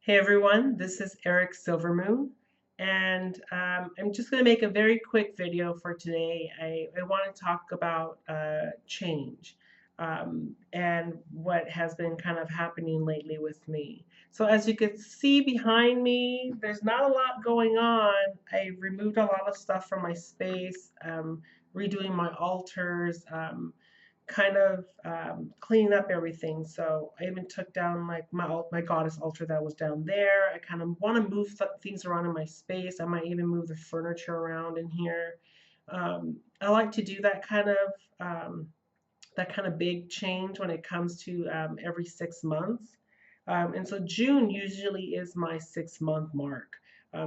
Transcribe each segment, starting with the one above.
Hey everyone, this is Eric Silvermoon, and I'm just going to make a very quick video for today. I want to talk about change and what has been kind of happening lately with me. So as you can see behind me, there's not a lot going on. I removed a lot of stuff from my space, redoing my altars. Kind of cleaning up everything. So I even took down like my goddess altar that was down there. I kind of want to move things around in my space. I might even move the furniture around in here. I like to do um, that kind of big change when it comes to every 6 months. And so June usually is my 6 month mark.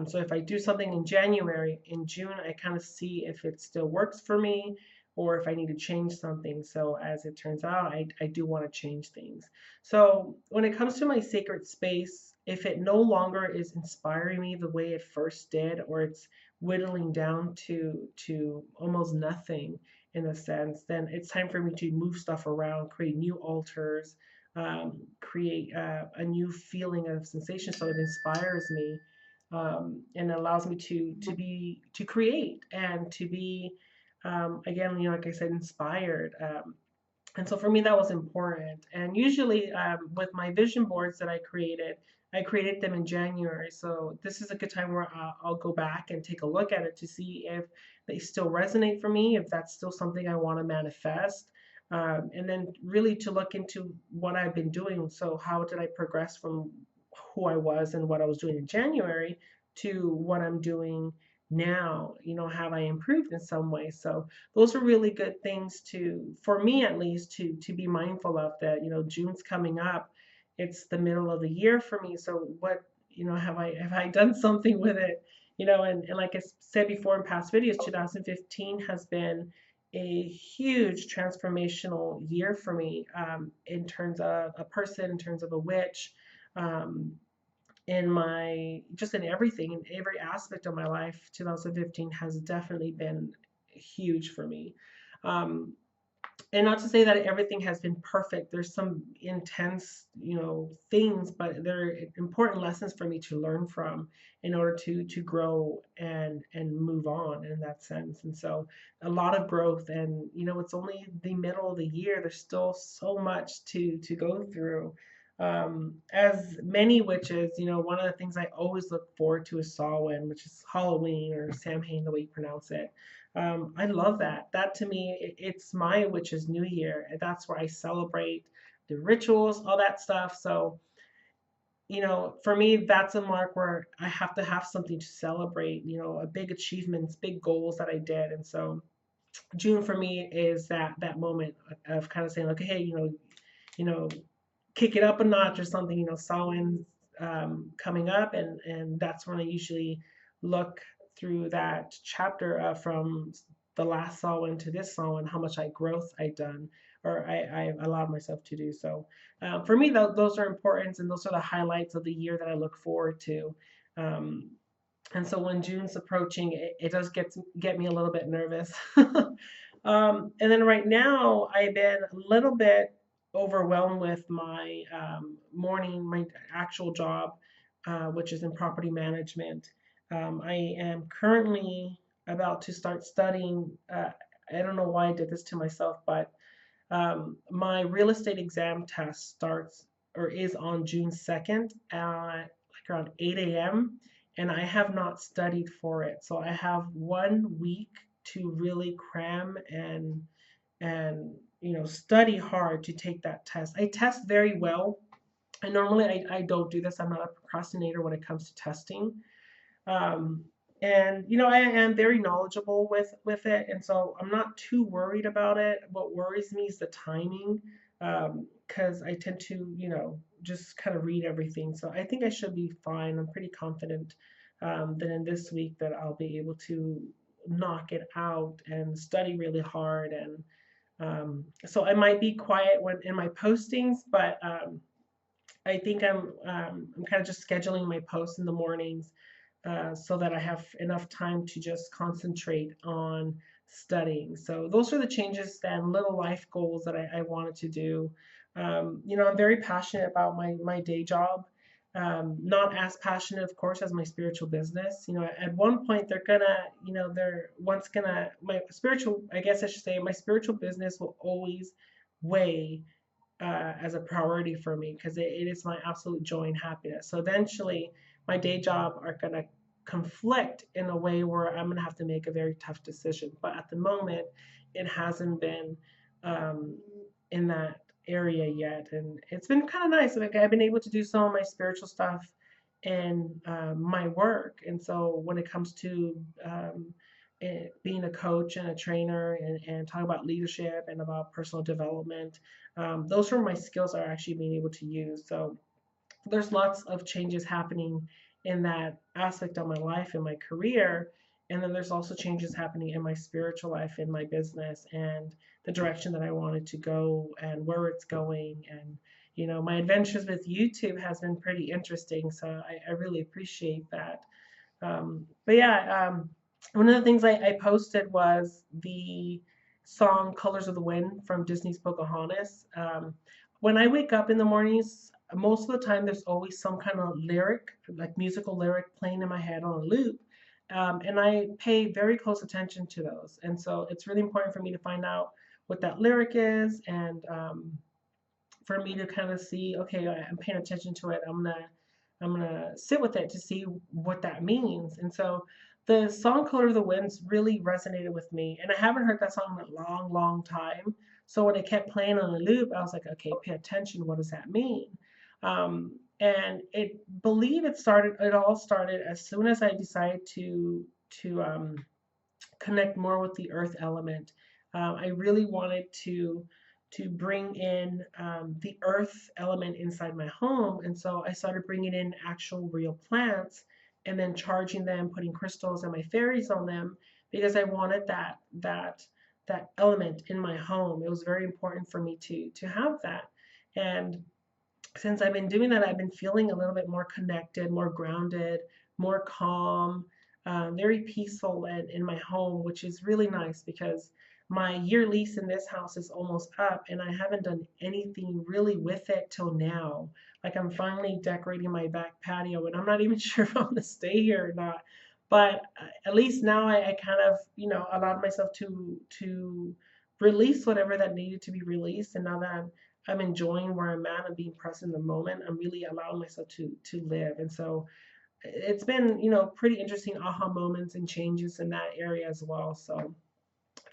So if I do something in January, in June, I kind of see if it still works for me or if I need to change something. So as it turns out, I do want to change things. So when it comes to my sacred space, if it no longer is inspiring me the way it first did, or it's whittling down to almost nothing, in a sense, then it's time for me to move stuff around, create new altars, create a new feeling of sensation, so it inspires me and allows me to create and to be again, like I said, inspired. And so for me, that was important. And usually, with my vision boards that I created them in January. So this is a good time where I'll go back and take a look at it to see if they still resonate for me, if that's still something I want to manifest. And then really to look into what I've been doing. So how did I progress from who I was and what I was doing in January to what I'm doing now? Have I improved in some way? So those are really good things for me at least, to be mindful of. That June's coming up. It's the middle of the year for me. So what, have I done something with it? And like I said before in past videos, 2015 has been a huge transformational year for me, in terms of a person, in terms of a witch, um, in everything, in every aspect of my life. 2015 has definitely been huge for me. Um, and not to say that everything has been perfect. There's some intense, things, but they're important lessons for me to learn from in order to grow and move on in that sense. And so a lot of growth, and it's only the middle of the year. There's still so much to go through. As many witches, one of the things I always look forward to is Samhain, which is Halloween, or Samhain, the way you pronounce it. I love that. That to me, it's my witch's new year. And that's where I celebrate the rituals, all that stuff. So, for me, that's a mark where I have to have something to celebrate, a big achievements, big goals that I did. And so June for me is that moment of kind of saying, like, hey, you know, kick it up a notch or something. Samhain's coming up, and that's when I usually look through that chapter, from the last Samhain to this Samhain, how much growth I've done, or I allowed myself to do. So for me, those are important, and those are the highlights of the year that I look forward to. Um, and so when June's approaching, it does get me a little bit nervous. And then right now, I've been a little bit overwhelmed with my actual job, which is in property management. I am currently about to start studying. I don't know why I did this to myself, but my real estate exam test starts or is on June 2nd at like around 8 a.m. And I have not studied for it. So I have 1 week to really cram and study hard to take that test. I test very well. And normally I don't do this. I'm not a procrastinator when it comes to testing. Um, and I am very knowledgeable with it, and so I'm not too worried about it. What worries me is the timing, because I tend to, just kind of read everything. So I think I should be fine. I'm pretty confident that in this week that I'll be able to knock it out and study really hard. And so I might be quiet when in my postings, but I think I'm kind of just scheduling my posts in the mornings, so that I have enough time to just concentrate on studying. So those are the changes and little life goals that I wanted to do. I'm very passionate about my day job. Not as passionate, of course, as my spiritual business. You know, at one point they're gonna, you know, they're once gonna, my spiritual, I guess I should say, my spiritual business will always weigh as a priority for me because it is my absolute joy and happiness. So eventually, my day job are gonna conflict in a way where I'm gonna have to make a very tough decision. But at the moment, it hasn't been um, in that area yet, and it's been kind of nice. Like I've been able to do some of my spiritual stuff in my work, and so when it comes to being a coach and a trainer and talk about leadership and about personal development, those are my skills are actually being able to use. So there's lots of changes happening in that aspect of my life and my career. And then there's also changes happening in my spiritual life, in my business, and the direction that I wanted to go and where it's going. And, you know, my adventures with YouTube has been pretty interesting. So I really appreciate that. But yeah, one of the things I posted was the song Colors of the Wind from Disney's Pocahontas. When I wake up in the mornings, most of the time there's always some kind of lyric, like musical lyric, playing in my head on a loop. And I pay very close attention to those. And so it's really important for me to find out what that lyric is and for me to kind of see, okay, I'm paying attention to it. I'm gonna sit with it to see what that means. And so the song Color of the Winds really resonated with me. And I haven't heard that song in a long, long time. So when it kept playing on a loop, I was like, okay, pay attention. What does that mean? And it all started as soon as I decided to connect more with the earth element. I really wanted to bring in the earth element inside my home, and so I started bringing in actual real plants and then charging them, putting crystals and my fairies on them because I wanted that element in my home. It was very important for me to have that, and since I've been doing that, I've been feeling a little bit more connected, more grounded, more calm, very peaceful in my home, which is really nice because my year lease in this house is almost up and I haven't done anything really with it till now. Like I'm finally decorating my back patio and I'm not even sure if I'm going to stay here or not. But at least now I kind of, you know, allowed myself to release whatever that needed to be released. And now that I'm enjoying where I'm at and being present in the moment. I'm really allowing myself to live. And so it's been, you know, pretty interesting aha moments and changes in that area as well. So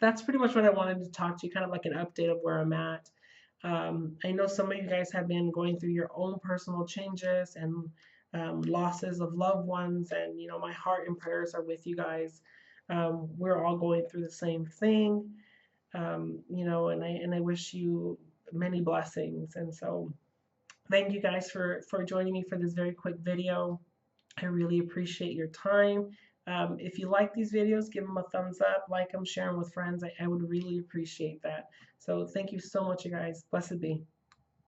that's pretty much what I wanted to talk to you, kind of like an update of where I'm at. I know some of you guys have been going through your own personal changes and losses of loved ones, and you know, my heart and prayers are with you guys. We're all going through the same thing, you know, and I wish you many blessings. And so thank you guys for joining me for this very quick video. I really appreciate your time. If you like these videos, give them a thumbs up, like them, share them with friends. I would really appreciate that. So thank you so much, you guys. Blessed be.